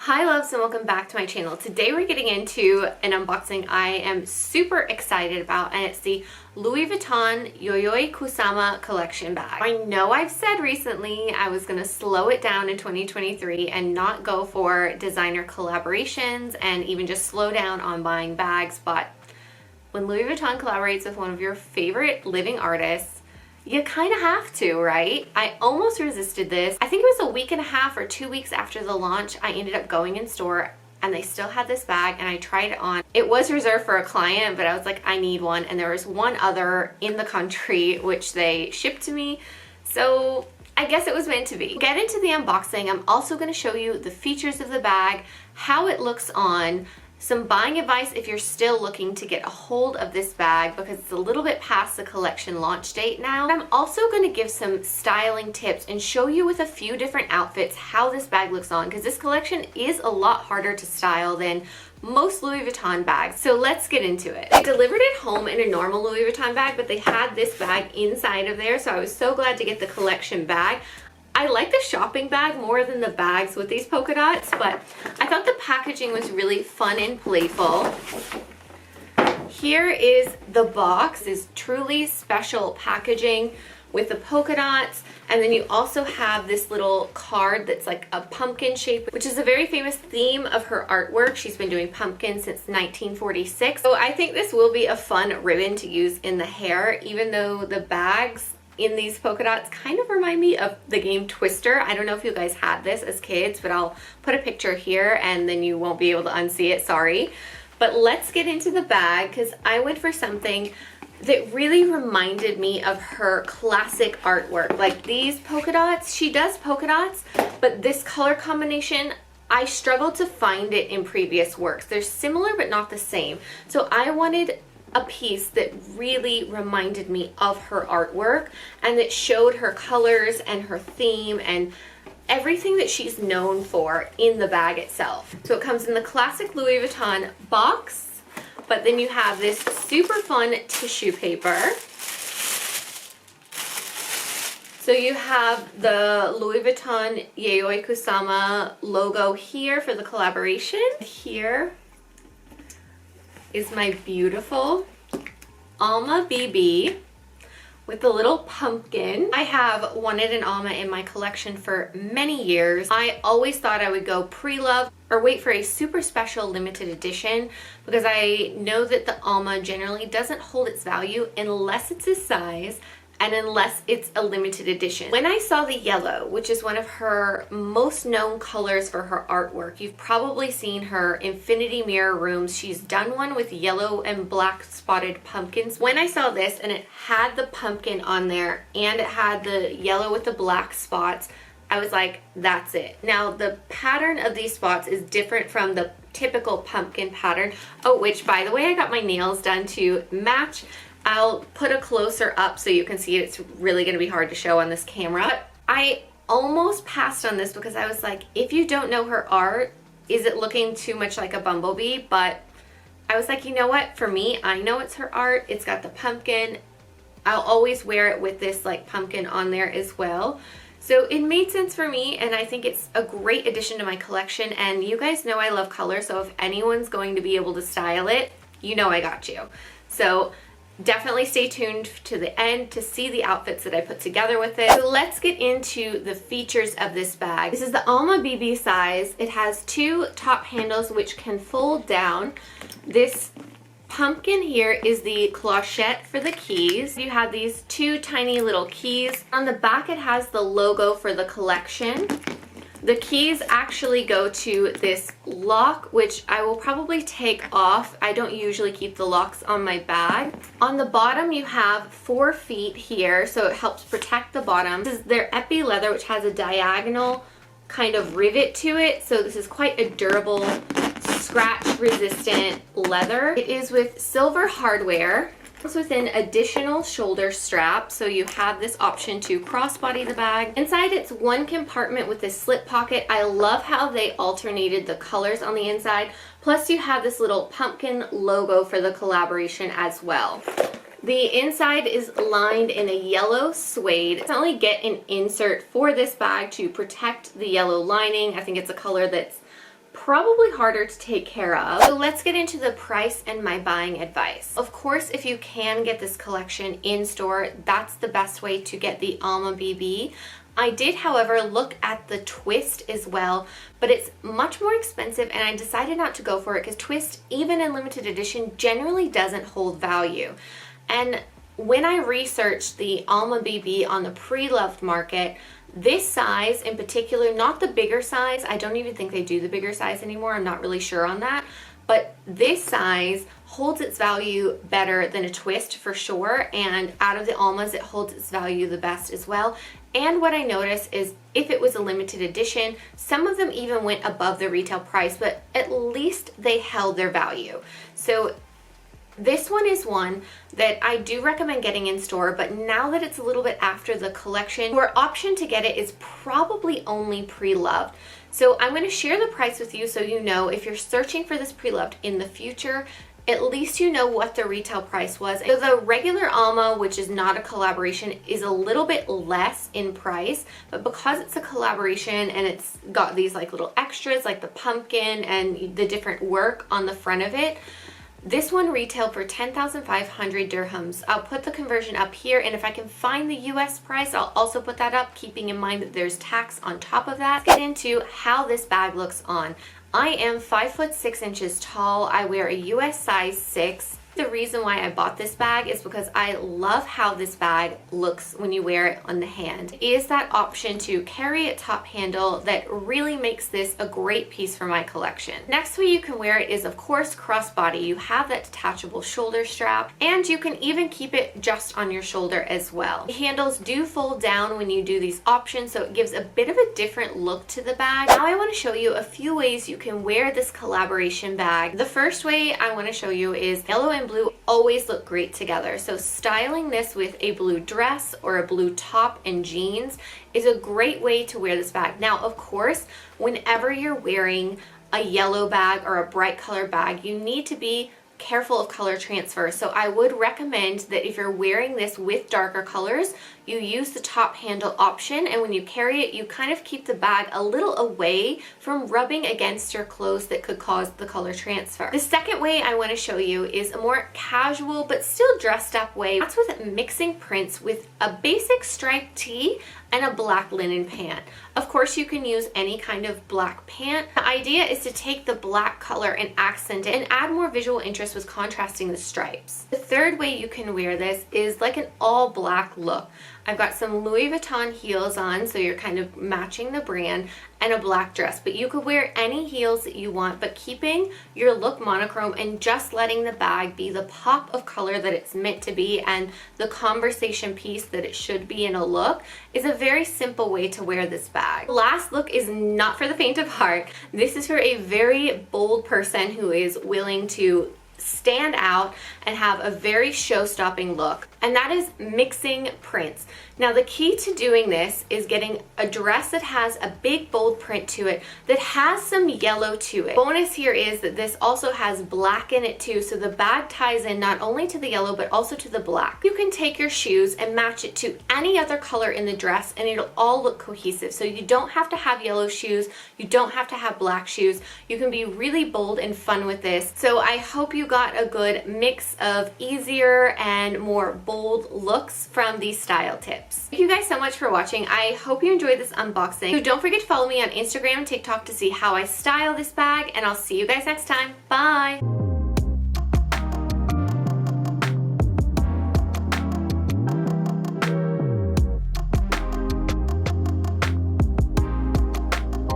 Hi loves and welcome back to my channel. Today we're getting into an unboxing I am super excited about, and it's the Louis Vuitton Yayoi Kusama collection bag. I know I've said recently I was going to slow it down in 2023 and not go for designer collaborations and even just slow down on buying bags, but when Louis Vuitton collaborates with one of your favorite living artists, you kind of have to, right? I almost resisted this. I think it was a week and a half or 2 weeks after the launch, I ended up going in store and they still had this bag and I tried it on. It was reserved for a client, but I was like, I need one. And there was one other in the country which they shipped to me. So I guess it was meant to be. Get into the unboxing. I'm also going to show you the features of the bag, how it looks on, some buying advice if you're still looking to get a hold of this bag because it's a little bit past the collection launch date now. I'm also going to give some styling tips and show you with a few different outfits how this bag looks on, because this collection is a lot harder to style than most Louis Vuitton bags. So let's get into it. I delivered it home in a normal Louis Vuitton bag, but they had this bag inside of there, so I was so glad to get the collection bag. I like the shopping bag more than the bags with these polka dots, but I thought the packaging was really fun and playful. Here is the box, is truly special packaging with the polka dots, and then you also have this little card that's like a pumpkin shape, which is a very famous theme of her artwork. She's been doing pumpkins since 1946. So I think this will be a fun ribbon to use in the hair, even though the bags in these polka dots kind of remind me of the game Twister. I don't know if you guys had this as kids, but I'll put a picture here and then you won't be able to unsee it, sorry. But let's get into the bag because I went for something that really reminded me of her classic artwork. Like these polka dots, she does polka dots, but this color combination, I struggled to find it in previous works. They're similar but not the same. So I wanted a piece that really reminded me of her artwork and that showed her colors and her theme and everything that she's known for in the bag itself. So it comes in the classic Louis Vuitton box, but then you have this super fun tissue paper. So you have the Louis Vuitton Yayoi Kusama logo here for the collaboration. Here is my beautiful Alma BB with the little pumpkin. I have wanted an Alma in my collection for many years. I always thought I would go pre-love or wait for a super special limited edition because I know that the Alma generally doesn't hold its value unless it's a size and unless it's a limited edition. When I saw the yellow, which is one of her most known colors for her artwork, you've probably seen her infinity mirror rooms. She's done one with yellow and black spotted pumpkins. When I saw this and it had the pumpkin on there and it had the yellow with the black spots, I was like, that's it. Now the pattern of these spots is different from the typical pumpkin pattern. Oh, which by the way, I got my nails done to match. I'll put a closer up so you can see it. It's really going to be hard to show on this camera. But I almost passed on this because I was like, if you don't know her art, is it looking too much like a bumblebee? But I was like, you know what? For me, I know it's her art. It's got the pumpkin. I'll always wear it with this like pumpkin on there as well. So it made sense for me, and I think it's a great addition to my collection. And you guys know I love color, so if anyone's going to be able to style it, you know I got you. So definitely stay tuned to the end to see the outfits that I put together with it. So let's get into the features of this bag. This is the Alma BB size. It has two top handles which can fold down. This pumpkin here is the clochette for the keys. You have these two tiny little keys. On the back it has the logo for the collection. The keys actually go to this lock, which I will probably take off. I don't usually keep the locks on my bag. On the bottom, you have 4 feet here, so it helps protect the bottom. This is their epi leather, which has a diagonal kind of rivet to it. So this is quite a durable, scratch-resistant leather. It is with silver hardware. With an additional shoulder strap, so you have this option to crossbody the bag. Inside it's one compartment with this slip pocket. I love how they alternated the colors on the inside. Plus you have this little pumpkin logo for the collaboration as well. The inside is lined in a yellow suede. I only get an insert for this bag to protect the yellow lining. I think it's a color that's probably harder to take care of. So let's get into the price and my buying advice. Of course, if you can get this collection in store, that's the best way to get the Alma BB. I did, however, look at the twist as well, but it's much more expensive and I decided not to go for it because twist, even in limited edition, generally doesn't hold value. And when I researched the Alma BB on the pre-loved market, this size in particular, not the bigger size, I don't even think they do the bigger size anymore, I'm not really sure on that, but this size holds its value better than a twist for sure, and out of the Almas it holds its value the best as well. And what I noticed is if it was a limited edition, some of them even went above the retail price, but at least they held their value. So this one is one that I do recommend getting in store, but now that it's a little bit after the collection, your option to get it is probably only pre-loved. So I'm going to share the price with you so you know if you're searching for this pre-loved in the future, at least you know what the retail price was. So the regular Alma, which is not a collaboration, is a little bit less in price, but because it's a collaboration and it's got these like little extras like the pumpkin and the different work on the front of it, this one retailed for 10,500 dirhams. I'll put the conversion up here, and if I can find the US price, I'll also put that up, keeping in mind that there's tax on top of that. Let's get into how this bag looks on. I am 5'6" tall. I wear a US size 6. The reason why I bought this bag is because I love how this bag looks when you wear it on the hand. It is that option to carry a top handle that really makes this a great piece for my collection. Next way you can wear it is of course crossbody. You have that detachable shoulder strap, and you can even keep it just on your shoulder as well. The handles do fold down when you do these options, so it gives a bit of a different look to the bag. Now I want to show you a few ways you can wear this collaboration bag. The first way I want to show you is yellow and blue always look great together. So styling this with a blue dress or a blue top and jeans is a great way to wear this bag. Now, of course, whenever you're wearing a yellow bag or a bright color bag, you need to be careful of color transfer. So I would recommend that if you're wearing this with darker colors, you use the top handle option, and when you carry it, you kind of keep the bag a little away from rubbing against your clothes that could cause the color transfer. The second way I want to show you is a more casual but still dressed up way. That's with mixing prints with a basic striped tee and a black linen pant. Of course, you can use any kind of black pant. The idea is to take the black color and accent it and add more visual interest with contrasting the stripes. The third way you can wear this is like an all black look. I've got some Louis Vuitton heels on, so you're kind of matching the brand, and a black dress. But you could wear any heels that you want, but keeping your look monochrome and just letting the bag be the pop of color that it's meant to be and the conversation piece that it should be in a look is a very simple way to wear this bag. The last look is not for the faint of heart. This is for a very bold person who is willing to stand out and have a very show-stopping look, and that is mixing prints. Now the key to doing this is getting a dress that has a big bold print to it that has some yellow to it. Bonus here is that this also has black in it too, so the bag ties in not only to the yellow but also to the black. You can take your shoes and match it to any other color in the dress and it'll all look cohesive. So you don't have to have yellow shoes, you don't have to have black shoes. You can be really bold and fun with this. So I hope you got a good mix of easier and more bold looks from these style tips. Thank you guys so much for watching. I hope you enjoyed this unboxing. So don't forget to follow me on Instagram and TikTok to see how I style this bag, and I'll see you guys next time. Bye!